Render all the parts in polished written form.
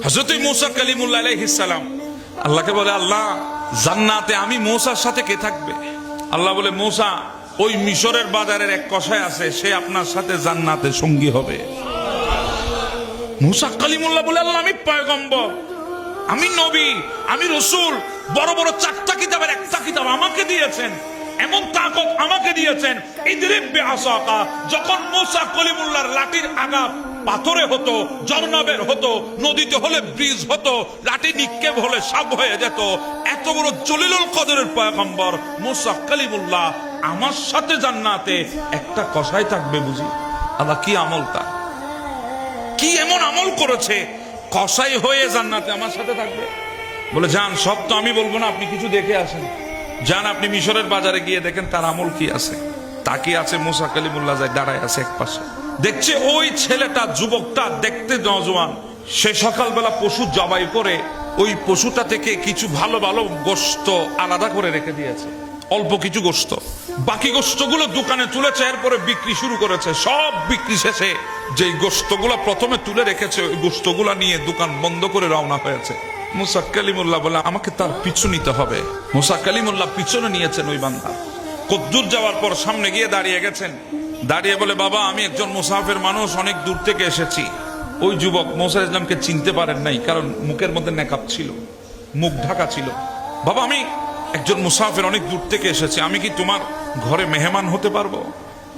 হযরত মূসা কালিমুল্লাহ আলাইহিস সালাম আল্লাহকে বলে, আল্লাহ জান্নাতে আমি মূসার সাথে কে থাকবে? আল্লাহ বলে, মূসা ওই মিশরের বাজারের এক কসাই আছে, সে আপনার সাথে জান্নাতে সঙ্গী হবে। মূসা কালিমুল্লাহ বলে, আল্লাহ আমি পয়গম্বর, আমি নবী, আমি রাসূল, বড় বড় 4টা কিতাবের একটা কিতাব আমাকে দিয়েছেন, এমন তাকত আমাকে দিয়েছেন। ইদরিব বিআসাকা, যখন মূসা কালিমুল্লাহর লাঠির আঘাত পাথরে হতো, ঝর্ণা বের হতো, নদীতে হলে ব্রিজ হতো, লাঠি নিক্ষেপ হলে সাপ হয়ে যেত। এত বড় জলিলুল কদরের পয়গম্বর মূসা কালিমুল্লাহ আমার সাথে জান্নাতে একটা কসাই থাকবে বুঝি? আল্লাহ কি আমল তার, কি এমন আমল করেছে কসাই হয়ে জান্নাতে আমার সাথে থাকবে? বলে, যান, সব তো আমি বলবো না, আপনি কিছু দেখে আসেন। যান, আপনি মিশরের বাজারে গিয়ে দেখেন তার আমল কি আছে। তাকিয়ে আছে মূসা কালিমুল্লাহ, যায় দাঁড়ায় আছে এক পাশে, দেখছে ওই ছেলেটা, যুবকটা দেখতে নওজোয়ান, সে সকালবেলা পশু জবাই করে ওই পশুটা থেকে কিছু ভালো ভালো গোশত আলাদা করে রেখে দিয়েছে, অল্প কিছু গোশত, বাকি গোশতগুলো দোকানে তুলেছে, এরপরে বিক্রি শুরু করেছে। সব বিক্রি শেষে যেই গোশতগুলো প্রথমে তুলে রেখেছে ওই গোশতগুলো নিয়ে দোকান বন্ধ করে রওনা হয়েছে। মূসা কালিমুল্লাহ বলে, আমাকে তার পিছু নিতে হবে। মূসা কালিমুল্লাহ পিছনে নিয়েছেন ওই বান্দা। কদ্দুর যাওয়ার পর সামনে গিয়ে দাঁড়িয়ে গেছেন, দাঁড়িয়ে বলে, বাবা আমি একজন মুসাফির মানুষ, অনেক দূর থেকে এসেছি। ওই যুবক মূসা ইসলামকে চিনতে পারেন নাই, কারণ মুখের মধ্যে নেকাব ছিল, মুখ ঢাকা ছিল। বাবা আমি একজন মুসাফির, অনেক দূর থেকে এসেছি, আমি কি তোমার ঘরে মেহমান হতে পারবো?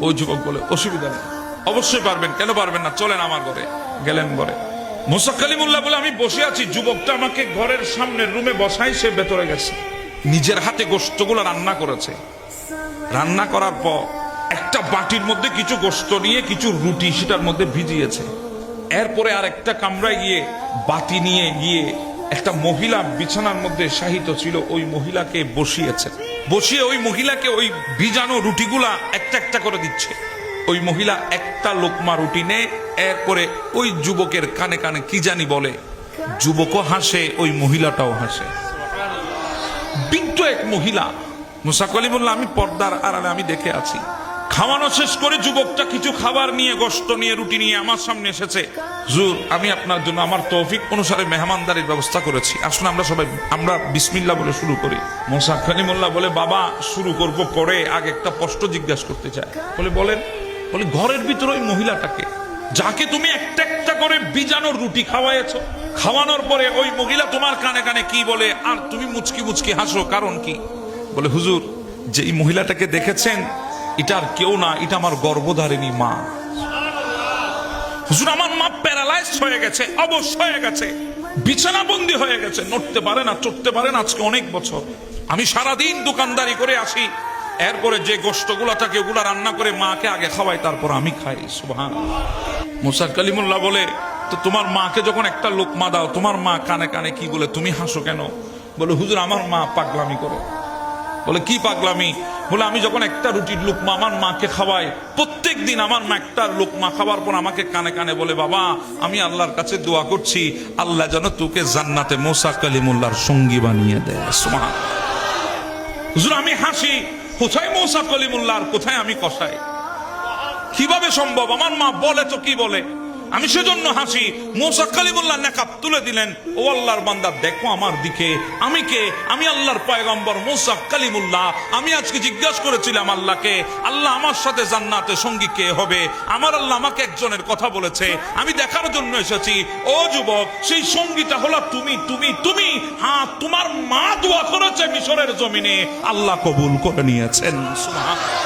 ওই যুবক বলে, অসুবিধা নেই, অবশ্যই পারবেন, কেন পারবেন না, চলেন আমার ঘরে। গেলেন ঘরে। মূসা কালিমুল্লাহ বলে, আমি বসে আছি, যুবকটা আমাকে ঘরের সামনের রুমে বসাই, সে ভেতরে গেছে, নিজের হাতে গোশতগুলো রান্না করেছে। রান্না করার পর একটা বাটির মধ্যে কিছু গোশত নিয়ে কিছু রুটি সেটার মধ্যে ভিজিয়েছে। এরপরে আর একটা কামরায় গিয়ে বাটি নিয়ে গিয়ে একটা মহিলা বিছানার মধ্যে শায়িত ছিল, ওই মহিলাকে বসিয়েছে। বসিয়ে ওই মহিলাকে ওই ভিজানো রুটিগুলা একটা একটা করে দিচ্ছে। ওই মহিলা একটা লোকমা রুটি নেয়, এরপরে ওই যুবকের কানে কানে কি জানি বলে। যুবকও হাসে, ওই মহিলাটাও হাসে। বিজ্ঞ এক মহিলা। মূসা কালিমুল্লাহ আমি পর্দার আড়ালে আমি দেখে আছি। খাওয়ানো শেষ করে যুবকটা কিছু খাবার নিয়ে, গোশত নিয়ে, রুটি নিয়ে আমার সামনে এসেছে। হুজুর আমি আপনার জন্য আমার তৌফিক অনুসারে মেহমানদারির ব্যবস্থা করেছি, আসুন আমরা বিসমিল্লাহ বলে শুরু করি। মূসা কালিমুল্লাহ বলে, বাবা শুরু করব পরে, আগে একটা প্রশ্ন জিজ্ঞাসা করতে চাই। বলে, বলেন। বলে, ঘরের ভিতরে ওই মহিলাটাকে, যাকে তুমি একটা একটা করে বিজানোর রুটি খাওয়াইছো, খাওয়ানোর পরে ওই মহিলা তোমার কানে কানে কি বলে আর তুমি মুচকি মুচকি হাসো, কারণ কি? বলে, হুজুর যে এই মহিলাটাকে দেখেছেন এটা আর কেউ না, এটা আমার গর্ভধারিণী মা। হুজুর আমার মা প্যারালাইজড হয়ে গেছে, অবশ হয়ে গেছে, বিছানাবন্দি হয়ে গেছে, নড়তে পারে না, চড়তে পারে না, আজকে অনেক বছর। আমি সারাদিন দোকানদারি করে আসি, এরপরে যে গোশতগুলা থাকে ওগুলা রান্না করে মাকে আগে খাওয়াই, তারপর আমি খাই। সুবহানাল্লাহ। মূসা কালিমুল্লাহ বলে, তো তোমার মাকে যখন একটা লোকমা দাও, তোমার মা কানে কানে কি বলে, তুমি হাসো কেন? বলে, হুজুর আমার মা পাগলামি করে। বলে, কি পাগলামি? বলে, আমি যখন একটা রুটির লোকমা আমার মাকে খাওয়াই, প্রত্যেক দিন আমার মা একটা লোকমা খাওয়ার পর আমাকে কানে কানে বলে, বাবা আমি আল্লাহর কাছে দোয়া করছি, আল্লাহ যেন তোকে জান্নাতে মূসা কালিমুল্লাহর সঙ্গী বানিয়ে দেয়। সুবহানাল্লাহ। হুজুর আমি হাসি, কোথায় মূসা কালিমুল্লাহ আর কোথায় আমি কসাই? কিভাবে সম্ভব? আমার মা বলে তো কি বলে, আমি সেজন্য হাসি। মূসা কালিমুল্লাহ নেকাব তুলে দিলেন। ও আল্লাহর বান্দা, দেখো আমার দিকে, আমি কে? আমি আল্লাহর পয়গম্বর মূসা কালিমুল্লাহ। আমি আজকে জিজ্ঞাসা করেছিলাম আল্লাহকে, আল্লাহ আমার সাথে জান্নাতে সঙ্গী কে হবে? আমার আল্লাহ আমাকে একজনের কথা বলেছে, আমি দেখার জন্য এসেছি। ও যুবক, সেই সঙ্গীটা হলো তুমি, তুমি, তুমি। হ্যাঁ, তোমার মা দোয়া করেছে মিশরের জমিনে, আল্লাহ কবুল করে নিয়েছেন। সুবহানাল্লাহ।